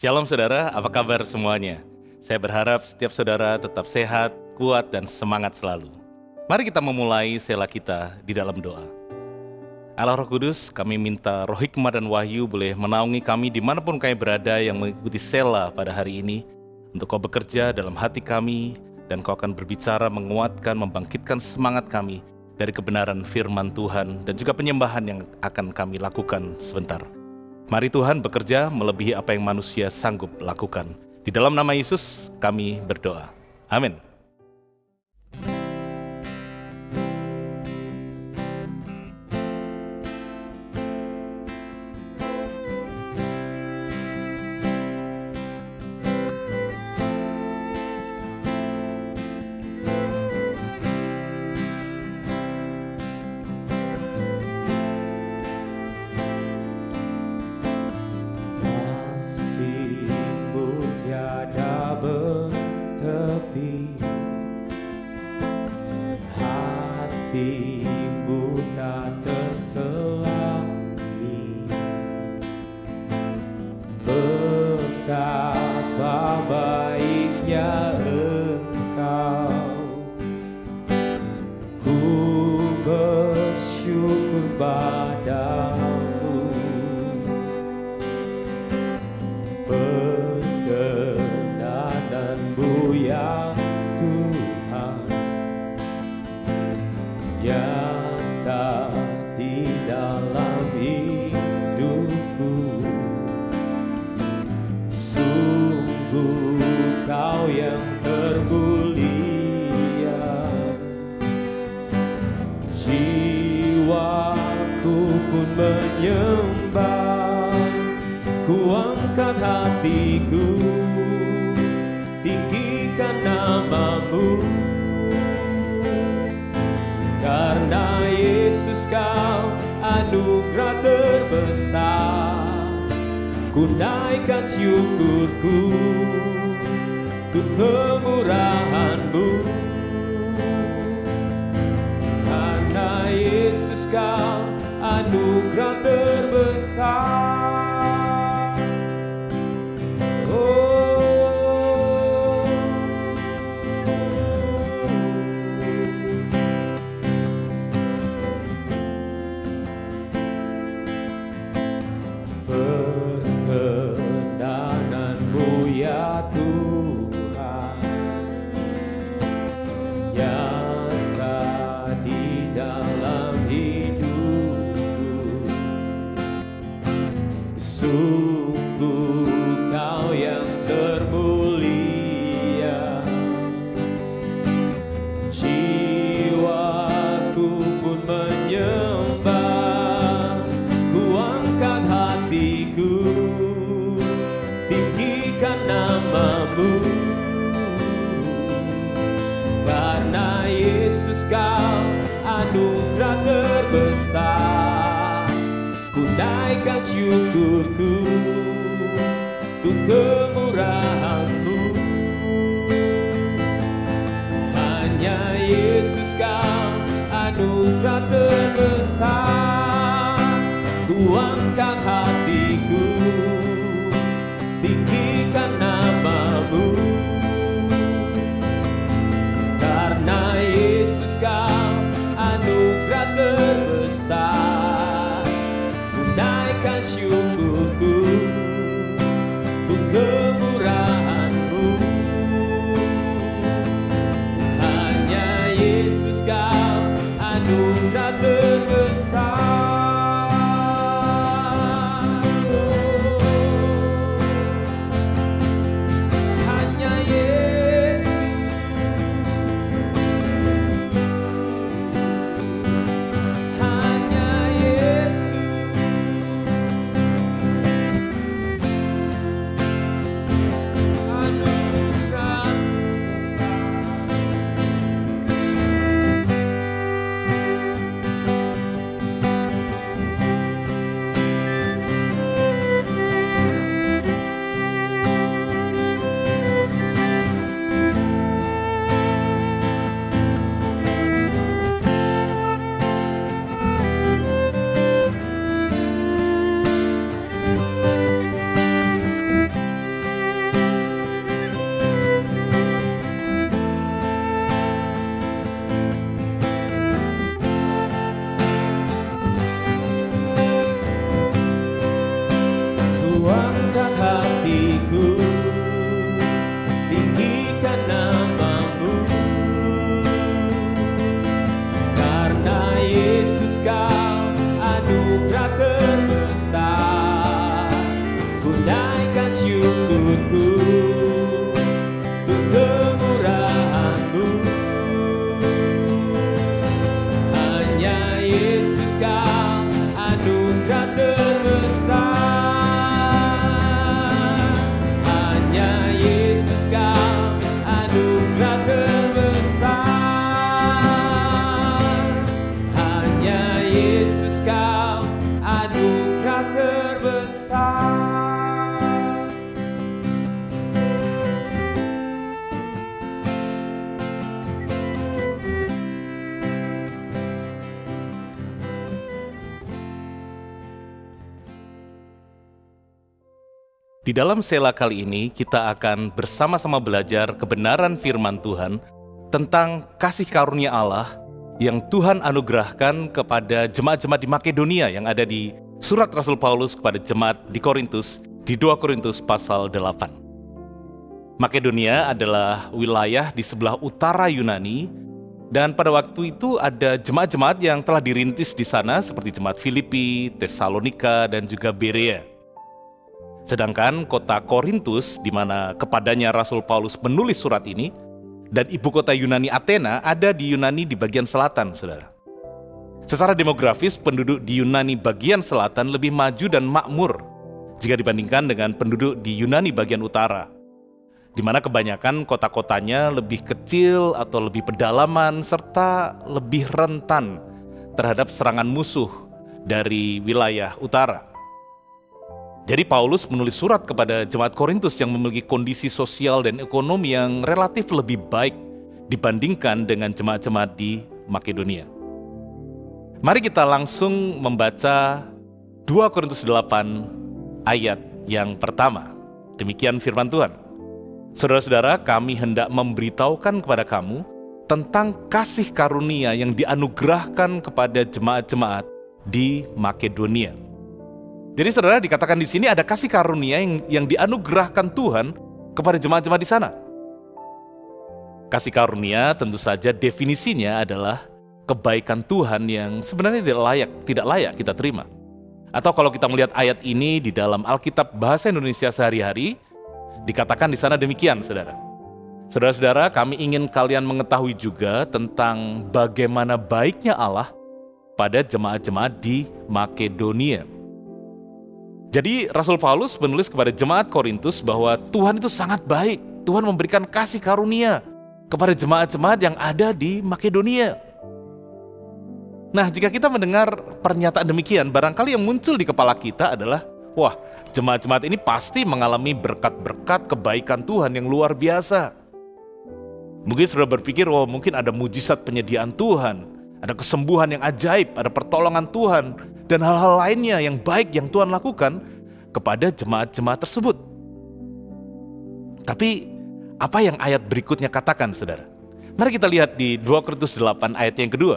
Shalom saudara, apa kabar semuanya? Saya berharap setiap saudara tetap sehat, kuat, dan semangat selalu. Mari kita memulai sela kita di dalam doa. Allah Roh Kudus, kami minta roh hikmah dan wahyu boleh menaungi kami dimanapun kami berada yang mengikuti sela pada hari ini. Untuk kau bekerja dalam hati kami, dan kau akan berbicara, menguatkan, membangkitkan semangat kami dari kebenaran firman Tuhan dan juga penyembahan yang akan kami lakukan sebentar. Mari Tuhan bekerja melebihi apa yang manusia sanggup lakukan. Di dalam nama Yesus kami berdoa. Amin. Hatimu tak terselami, betapa baiknya Engkau. Ku bersyukur padamu, perkenanmu ya Tuhan, nyata di dalam hidupku. Sungguh Kau yang termulia, jiwaku pun menyembah. Ku angkat hatiku, tinggikan namamu. Karena Yesus Kau anugerah terbesar, ku naikkan syukurku untuk kemurahan-Mu. Karena Yesus Kau anugerah terbesar. Perkenanmu ya Tuhan, nyata di dalam hidupku. Sungguh Kau yang termulia, jiwaku pun menyembah. Ku angkat hatiku, tinggikan namamu. Karena Yesus Kau anugerah terbesar, ku naikkan syukurku untuk kemurahan-Mu. Hanya Yesus Kau anugerah terbesar. Ku angkat hatiku, tinggikan namamu. Karena Yesus Kau anugerah terbesar, ku naikkan syukurku untuk kemurahan-Mu. Hanya Yesus Kau anugerah terbesar. Di dalam Sela kali ini kita akan bersama-sama belajar kebenaran firman Tuhan tentang kasih karunia Allah yang Tuhan anugerahkan kepada jemaat-jemaat di Makedonia yang ada di surat Rasul Paulus kepada jemaat di Korintus, di 2 Korintus pasal 8. Makedonia adalah wilayah di sebelah utara Yunani, dan pada waktu itu ada jemaat-jemaat yang telah dirintis di sana seperti jemaat Filipi, Tesalonika, dan juga Berea. Sedangkan kota Korintus, di mana kepadanya Rasul Paulus menulis surat ini, dan ibu kota Yunani Athena ada di Yunani di bagian selatan, saudara. Secara demografis, penduduk di Yunani bagian selatan lebih maju dan makmur jika dibandingkan dengan penduduk di Yunani bagian utara, di mana kebanyakan kota-kotanya lebih kecil atau lebih pedalaman, serta lebih rentan terhadap serangan musuh dari wilayah utara. Jadi Paulus menulis surat kepada jemaat Korintus yang memiliki kondisi sosial dan ekonomi yang relatif lebih baik dibandingkan dengan jemaat-jemaat di Makedonia. Mari kita langsung membaca 2 Korintus 8 ayat yang pertama. Demikian firman Tuhan. Saudara-saudara, kami hendak memberitahukan kepada kamu tentang kasih karunia yang dianugerahkan kepada jemaat-jemaat di Makedonia. Jadi saudara, dikatakan di sini ada kasih karunia yang dianugerahkan Tuhan kepada jemaat-jemaat di sana. Kasih karunia tentu saja definisinya adalah kebaikan Tuhan yang sebenarnya tidak layak kita terima. Atau kalau kita melihat ayat ini di dalam Alkitab bahasa Indonesia sehari-hari, dikatakan di sana demikian, saudara. Saudara-saudara, kami ingin kalian mengetahui juga tentang bagaimana baiknya Allah pada jemaat-jemaat di Makedonia. Jadi Rasul Paulus menulis kepada jemaat Korintus bahwa Tuhan itu sangat baik. Tuhan memberikan kasih karunia kepada jemaat-jemaat yang ada di Makedonia. Nah, jika kita mendengar pernyataan demikian, barangkali yang muncul di kepala kita adalah, wah, jemaat-jemaat ini pasti mengalami berkat-berkat kebaikan Tuhan yang luar biasa. Mungkin sudah berpikir, oh mungkin ada mujizat penyediaan Tuhan, ada kesembuhan yang ajaib, ada pertolongan Tuhan, dan hal-hal lainnya yang baik yang Tuhan lakukan kepada jemaat-jemaat tersebut. Tapi apa yang ayat berikutnya katakan, saudara? Mari kita lihat di 2 Korintus 8 ayat yang kedua.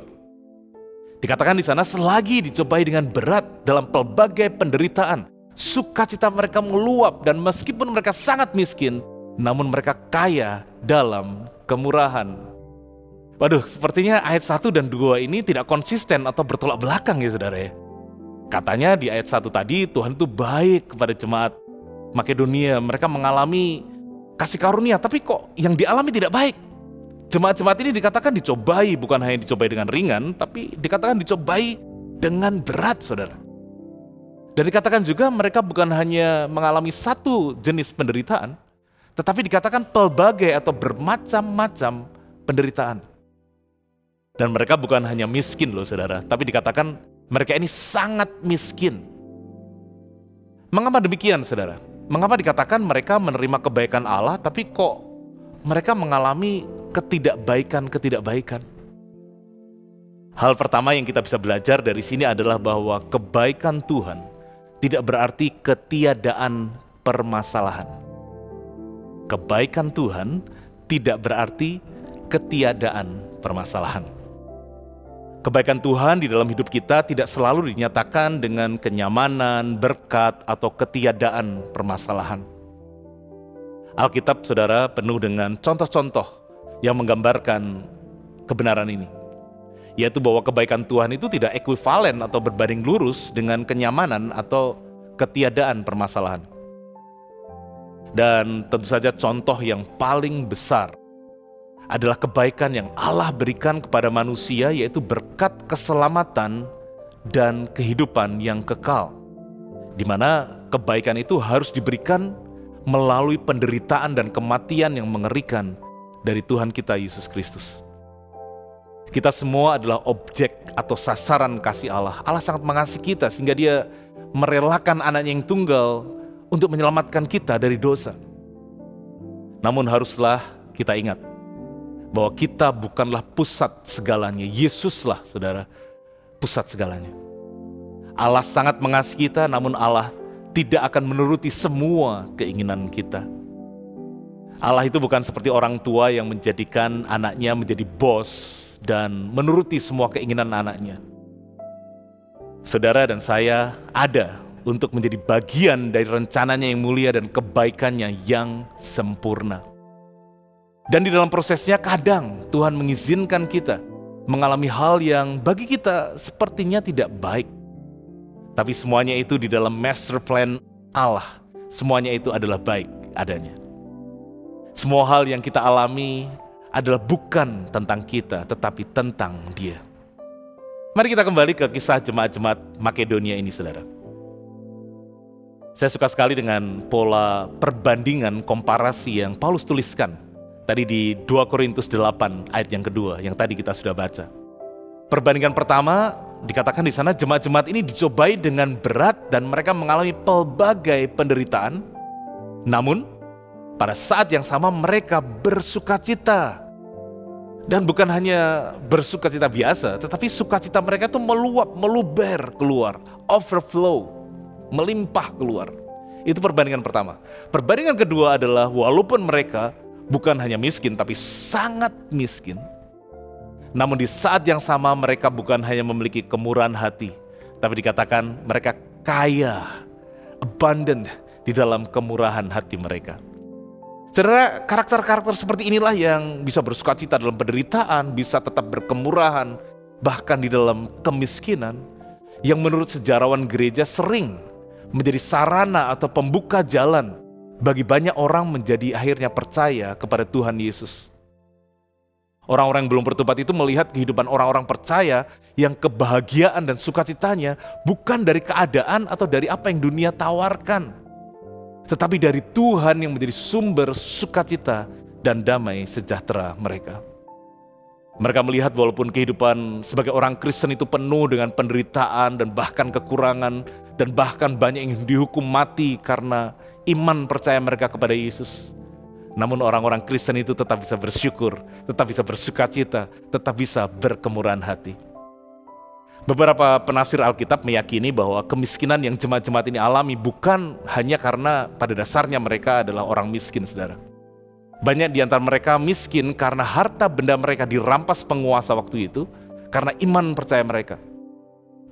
Dikatakan di sana, selagi dicobai dengan berat dalam pelbagai penderitaan, sukacita mereka meluap, dan meskipun mereka sangat miskin, namun mereka kaya dalam kemurahan. Waduh, sepertinya ayat 1 dan 2 ini tidak konsisten atau bertolak belakang ya saudara ya. Katanya di ayat 1 tadi Tuhan itu baik kepada jemaat Makedonia, mereka mengalami kasih karunia, tapi kok yang dialami tidak baik. Jemaat-jemaat ini dikatakan dicobai, bukan hanya dicobai dengan ringan, tapi dikatakan dicobai dengan berat, saudara. Dan dikatakan juga mereka bukan hanya mengalami satu jenis penderitaan, tetapi dikatakan pelbagai atau bermacam-macam penderitaan. Dan mereka bukan hanya miskin loh saudara, tapi dikatakan mereka ini sangat miskin. Mengapa demikian saudara? Mengapa dikatakan mereka menerima kebaikan Allah, tapi kok mereka mengalami ketidakbaikan? Hal pertama yang kita bisa belajar dari sini adalah bahwa kebaikan Tuhan tidak berarti ketiadaan permasalahan. Kebaikan Tuhan tidak berarti ketiadaan permasalahan. Kebaikan Tuhan di dalam hidup kita tidak selalu dinyatakan dengan kenyamanan, berkat, atau ketiadaan permasalahan. Alkitab, saudara, penuh dengan contoh-contoh yang menggambarkan kebenaran ini. Yaitu bahwa kebaikan Tuhan itu tidak ekuivalen atau berbanding lurus dengan kenyamanan atau ketiadaan permasalahan. Dan tentu saja contoh yang paling besar adalah kebaikan yang Allah berikan kepada manusia, yaitu berkat keselamatan dan kehidupan yang kekal, di mana kebaikan itu harus diberikan melalui penderitaan dan kematian yang mengerikan dari Tuhan kita Yesus Kristus. Kita semua adalah objek atau sasaran kasih Allah. Allah sangat mengasihi kita sehingga Dia merelakan anaknya yang tunggal untuk menyelamatkan kita dari dosa. Namun haruslah kita ingat bahwa kita bukanlah pusat segalanya. Yesuslah, saudara, pusat segalanya. Allah sangat mengasihi kita, namun Allah tidak akan menuruti semua keinginan kita. Allah itu bukan seperti orang tua yang menjadikan anaknya menjadi bos dan menuruti semua keinginan anaknya. Saudara dan saya ada untuk menjadi bagian dari rencananya yang mulia dan kebaikannya yang sempurna. Dan di dalam prosesnya kadang Tuhan mengizinkan kita mengalami hal yang bagi kita sepertinya tidak baik. Tapi semuanya itu di dalam master plan Allah. Semuanya itu adalah baik adanya. Semua hal yang kita alami adalah bukan tentang kita, tetapi tentang Dia. Mari kita kembali ke kisah jemaat-jemaat Makedonia ini, saudara. Saya suka sekali dengan pola perbandingan komparasi yang Paulus tuliskan tadi di 2 Korintus 8 ayat yang kedua, yang tadi kita sudah baca. Perbandingan pertama dikatakan di sana jemaat-jemaat ini dicobai dengan berat dan mereka mengalami pelbagai penderitaan. Namun pada saat yang sama mereka bersukacita. Dan bukan hanya bersukacita biasa, tetapi sukacita mereka itu meluap, meluber keluar, overflow, melimpah keluar. Itu perbandingan pertama. Perbandingan kedua adalah walaupun mereka bukan hanya miskin, tapi sangat miskin. Namun di saat yang sama mereka bukan hanya memiliki kemurahan hati, tapi dikatakan mereka kaya, abundant di dalam kemurahan hati mereka. Saudara, karakter-karakter seperti inilah yang bisa bersukacita dalam penderitaan, bisa tetap berkemurahan, bahkan di dalam kemiskinan, yang menurut sejarawan gereja sering menjadi sarana atau pembuka jalan bagi banyak orang menjadi akhirnya percaya kepada Tuhan Yesus. Orang-orang yang belum bertobat itu melihat kehidupan orang-orang percaya yang kebahagiaan dan sukacitanya bukan dari keadaan atau dari apa yang dunia tawarkan, tetapi dari Tuhan yang menjadi sumber sukacita dan damai sejahtera mereka. Mereka melihat walaupun kehidupan sebagai orang Kristen itu penuh dengan penderitaan dan bahkan kekurangan, dan bahkan banyak yang dihukum mati karena iman percaya mereka kepada Yesus. Namun orang-orang Kristen itu tetap bisa bersyukur, tetap bisa bersukacita, tetap bisa berkemurahan hati. Beberapa penafsir Alkitab meyakini bahwa kemiskinan yang jemaat-jemaat ini alami bukan hanya karena pada dasarnya mereka adalah orang miskin, saudara. Banyak di antara mereka miskin karena harta benda mereka dirampas penguasa waktu itu, karena iman percaya mereka.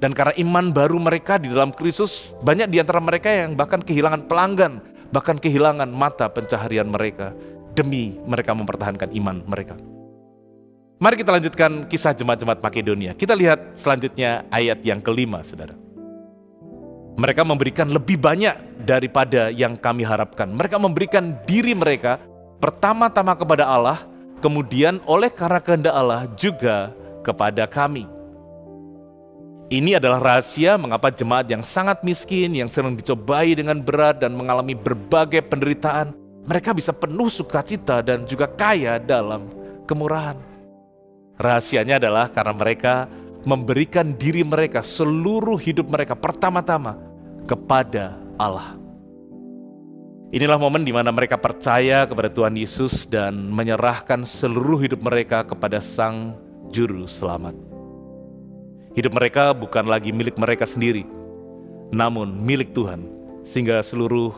Dan karena iman baru mereka di dalam Kristus, banyak di antara mereka yang bahkan kehilangan pelanggan, bahkan kehilangan mata pencaharian mereka demi mereka mempertahankan iman mereka. Mari kita lanjutkan kisah jemaat-jemaat Makedonia. Kita lihat selanjutnya ayat yang kelima, saudara. Mereka memberikan lebih banyak daripada yang kami harapkan. Mereka memberikan diri mereka pertama-tama kepada Allah, kemudian oleh karena kehendak Allah juga kepada kami. Ini adalah rahasia mengapa jemaat yang sangat miskin, yang sering dicobai dengan berat dan mengalami berbagai penderitaan, mereka bisa penuh sukacita dan juga kaya dalam kemurahan. Rahasianya adalah karena mereka memberikan diri mereka, seluruh hidup mereka pertama-tama kepada Allah. Inilah momen di mana mereka percaya kepada Tuhan Yesus dan menyerahkan seluruh hidup mereka kepada Sang Juru Selamat. Hidup mereka bukan lagi milik mereka sendiri, namun milik Tuhan, sehingga seluruh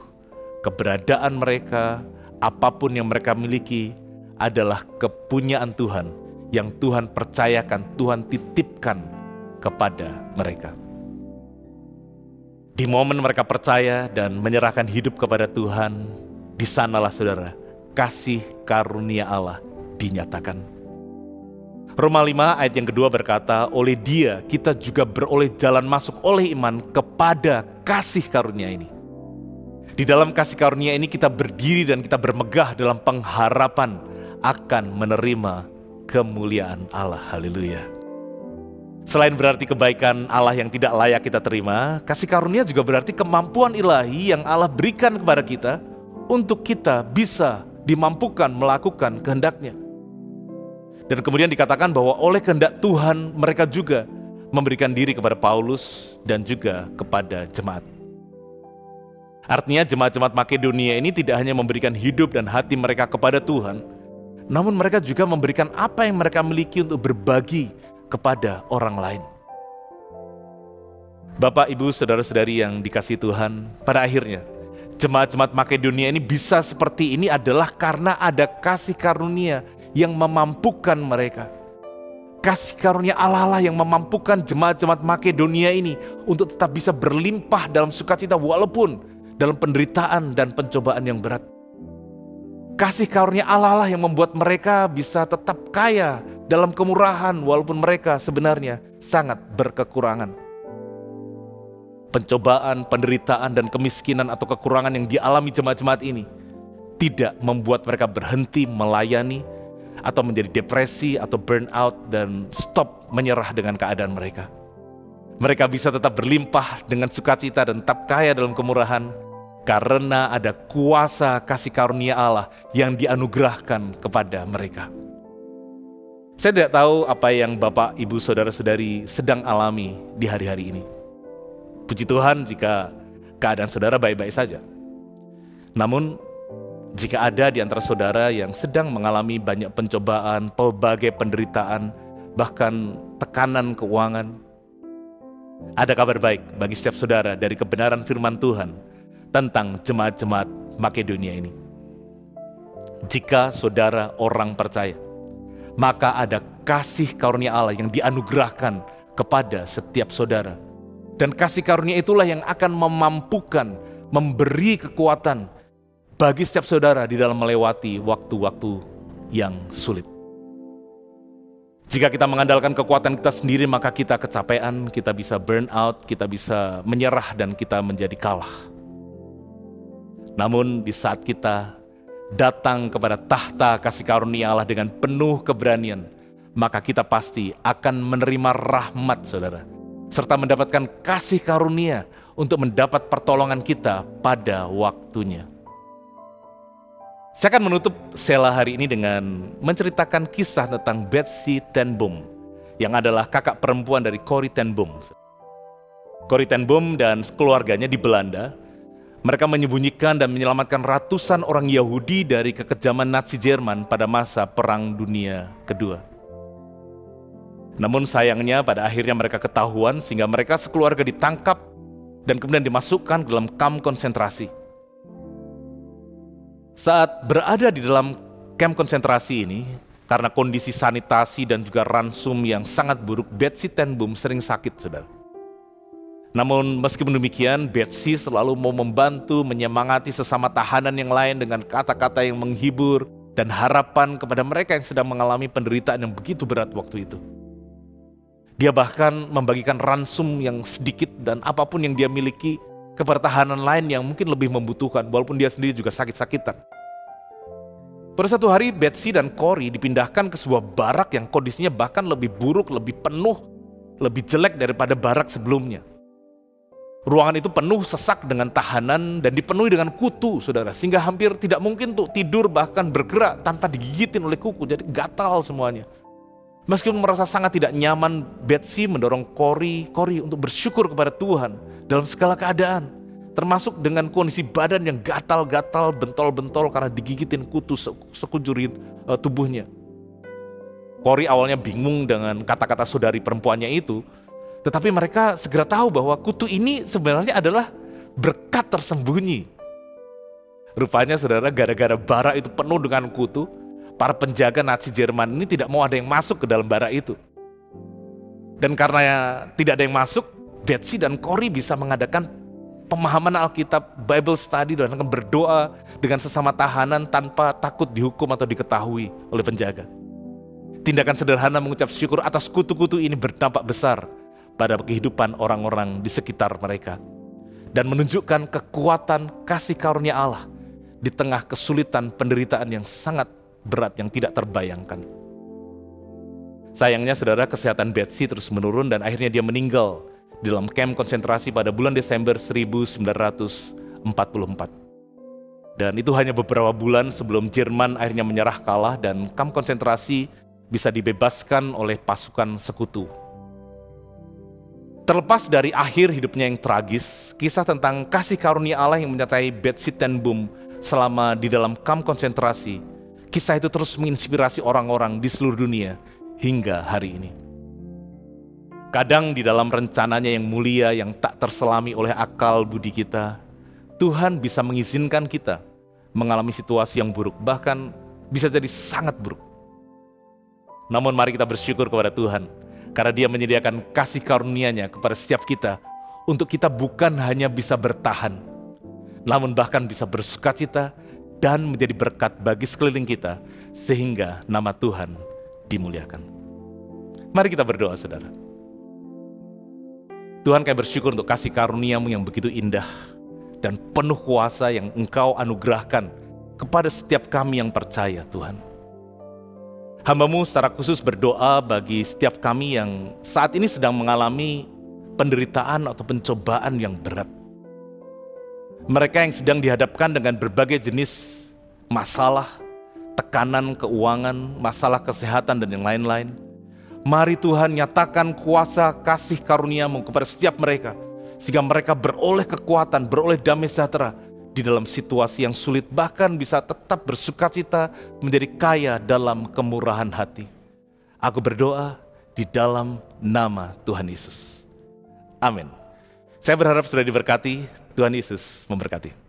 keberadaan mereka, apapun yang mereka miliki adalah kepunyaan Tuhan, yang Tuhan percayakan, Tuhan titipkan kepada mereka. Di momen mereka percaya dan menyerahkan hidup kepada Tuhan, di sanalah saudara, kasih karunia Allah dinyatakan. Roma 5 ayat yang kedua berkata, oleh Dia kita juga beroleh jalan masuk oleh iman kepada kasih karunia ini. Di dalam kasih karunia ini kita berdiri dan kita bermegah dalam pengharapan akan menerima kemuliaan Allah. Haleluya. Selain berarti kebaikan Allah yang tidak layak kita terima, kasih karunia juga berarti kemampuan ilahi yang Allah berikan kepada kita untuk kita bisa dimampukan melakukan kehendak-Nya. Dan kemudian dikatakan bahwa oleh kehendak Tuhan mereka juga memberikan diri kepada Paulus dan juga kepada jemaat. Artinya jemaat-jemaat Makedonia ini tidak hanya memberikan hidup dan hati mereka kepada Tuhan, namun mereka juga memberikan apa yang mereka miliki untuk berbagi kepada orang lain. Bapak, Ibu, Saudara-saudari yang dikasihi Tuhan, pada akhirnya jemaat-jemaat Makedonia ini bisa seperti ini adalah karena ada kasih karunia yang memampukan mereka. Kasih karunia Allah yang memampukan jemaat-jemaat Makedonia ini untuk tetap bisa berlimpah dalam sukacita walaupun dalam penderitaan dan pencobaan yang berat. Kasih karunia Allah yang membuat mereka bisa tetap kaya dalam kemurahan walaupun mereka sebenarnya sangat berkekurangan. Pencobaan, penderitaan, dan kemiskinan atau kekurangan yang dialami jemaat-jemaat ini tidak membuat mereka berhenti melayani atau menjadi depresi atau burnout dan stop menyerah dengan keadaan mereka. Mereka bisa tetap berlimpah dengan sukacita dan tetap kaya dalam kemurahan karena ada kuasa kasih karunia Allah yang dianugerahkan kepada mereka. Saya tidak tahu apa yang Bapak, Ibu, Saudara-saudari sedang alami di hari-hari ini. Puji Tuhan jika keadaan saudara baik-baik saja. Namun, jika ada di antara saudara yang sedang mengalami banyak pencobaan, pelbagai penderitaan, bahkan tekanan keuangan, ada kabar baik bagi setiap saudara dari kebenaran firman Tuhan tentang jemaat-jemaat Makedonia ini. Jika saudara orang percaya, maka ada kasih karunia Allah yang dianugerahkan kepada setiap saudara. Dan kasih karunia itulah yang akan memampukan, memberi kekuatan bagi setiap saudara di dalam melewati waktu-waktu yang sulit. Jika kita mengandalkan kekuatan kita sendiri, maka kita kecapean, kita bisa burn out, kita bisa menyerah dan kita menjadi kalah. Namun di saat kita datang kepada tahta kasih karunia Allah dengan penuh keberanian, maka kita pasti akan menerima rahmat saudara, serta mendapatkan kasih karunia untuk mendapat pertolongan kita pada waktunya. Saya akan menutup Sela hari ini dengan menceritakan kisah tentang Betsy ten Boom, yang adalah kakak perempuan dari Corrie ten Boom. Corrie ten Boom dan keluarganya di Belanda, mereka menyembunyikan dan menyelamatkan ratusan orang Yahudi dari kekejaman Nazi Jerman pada masa Perang Dunia Kedua. Namun sayangnya pada akhirnya mereka ketahuan sehingga mereka sekeluarga ditangkap dan kemudian dimasukkan ke dalam kamp konsentrasi. Saat berada di dalam kamp konsentrasi ini, karena kondisi sanitasi dan juga ransum yang sangat buruk, Betsy ten Boom sering sakit, saudara. Namun meskipun demikian, Betsy selalu mau membantu, menyemangati sesama tahanan yang lain dengan kata-kata yang menghibur dan harapan kepada mereka yang sedang mengalami penderitaan yang begitu berat waktu itu. Dia bahkan membagikan ransum yang sedikit dan apapun yang dia miliki kepada tahanan lain yang mungkin lebih membutuhkan, walaupun dia sendiri juga sakit-sakitan. Pada satu hari, Betsy dan Corrie dipindahkan ke sebuah barak yang kondisinya bahkan lebih buruk, lebih penuh, lebih jelek daripada barak sebelumnya. Ruangan itu penuh sesak dengan tahanan dan dipenuhi dengan kutu, saudara, sehingga hampir tidak mungkin tuh tidur bahkan bergerak tanpa digigitin oleh kuku, jadi gatal semuanya. Meskipun merasa sangat tidak nyaman, Betsy mendorong Corrie untuk bersyukur kepada Tuhan dalam segala keadaan, termasuk dengan kondisi badan yang gatal-gatal, bentol-bentol karena digigitin kutu sekujur tubuhnya. Corrie awalnya bingung dengan kata-kata saudari perempuannya itu, tetapi mereka segera tahu bahwa kutu ini sebenarnya adalah berkat tersembunyi. Rupanya saudara, gara-gara barak itu penuh dengan kutu, para penjaga Nazi Jerman ini tidak mau ada yang masuk ke dalam barak itu. Dan karena tidak ada yang masuk, Betsy dan Corrie bisa mengadakan pemahaman Alkitab, Bible study, dan akan berdoa dengan sesama tahanan tanpa takut dihukum atau diketahui oleh penjaga. Tindakan sederhana mengucap syukur atas kutu-kutu ini berdampak besar pada kehidupan orang-orang di sekitar mereka dan menunjukkan kekuatan kasih karunia Allah di tengah kesulitan penderitaan yang sangat berat yang tidak terbayangkan. Sayangnya saudara, kesehatan Betsy terus menurun dan akhirnya dia meninggal di dalam kamp konsentrasi pada bulan Desember 1944. Dan itu hanya beberapa bulan sebelum Jerman akhirnya menyerah kalah dan kamp konsentrasi bisa dibebaskan oleh pasukan sekutu. Terlepas dari akhir hidupnya yang tragis, kisah tentang kasih karunia Allah yang menyertai Betsy ten Boom selama di dalam kamp konsentrasi, kisah itu terus menginspirasi orang-orang di seluruh dunia hingga hari ini. Kadang di dalam rencananya yang mulia yang tak terselami oleh akal budi kita, Tuhan bisa mengizinkan kita mengalami situasi yang buruk, bahkan bisa jadi sangat buruk. Namun mari kita bersyukur kepada Tuhan, karena Dia menyediakan kasih karunia-Nya kepada setiap kita, untuk kita bukan hanya bisa bertahan, namun bahkan bisa bersukacita dan menjadi berkat bagi sekeliling kita, sehingga nama Tuhan dimuliakan. Mari kita berdoa, saudara. Tuhan, kami bersyukur untuk kasih karunia-Mu yang begitu indah dan penuh kuasa yang Engkau anugerahkan kepada setiap kami yang percaya, Tuhan. Hamba-Mu secara khusus berdoa bagi setiap kami yang saat ini sedang mengalami penderitaan atau pencobaan yang berat. Mereka yang sedang dihadapkan dengan berbagai jenis masalah, tekanan keuangan, masalah kesehatan, dan yang lain-lain. Mari Tuhan nyatakan kuasa kasih karunia-Mu kepada setiap mereka, sehingga mereka beroleh kekuatan, beroleh damai sejahtera di dalam situasi yang sulit, bahkan bisa tetap bersukacita, menjadi kaya dalam kemurahan hati. Aku berdoa di dalam nama Tuhan Yesus. Amin. Saya berharap sudah diberkati. Tuhan Yesus memberkati.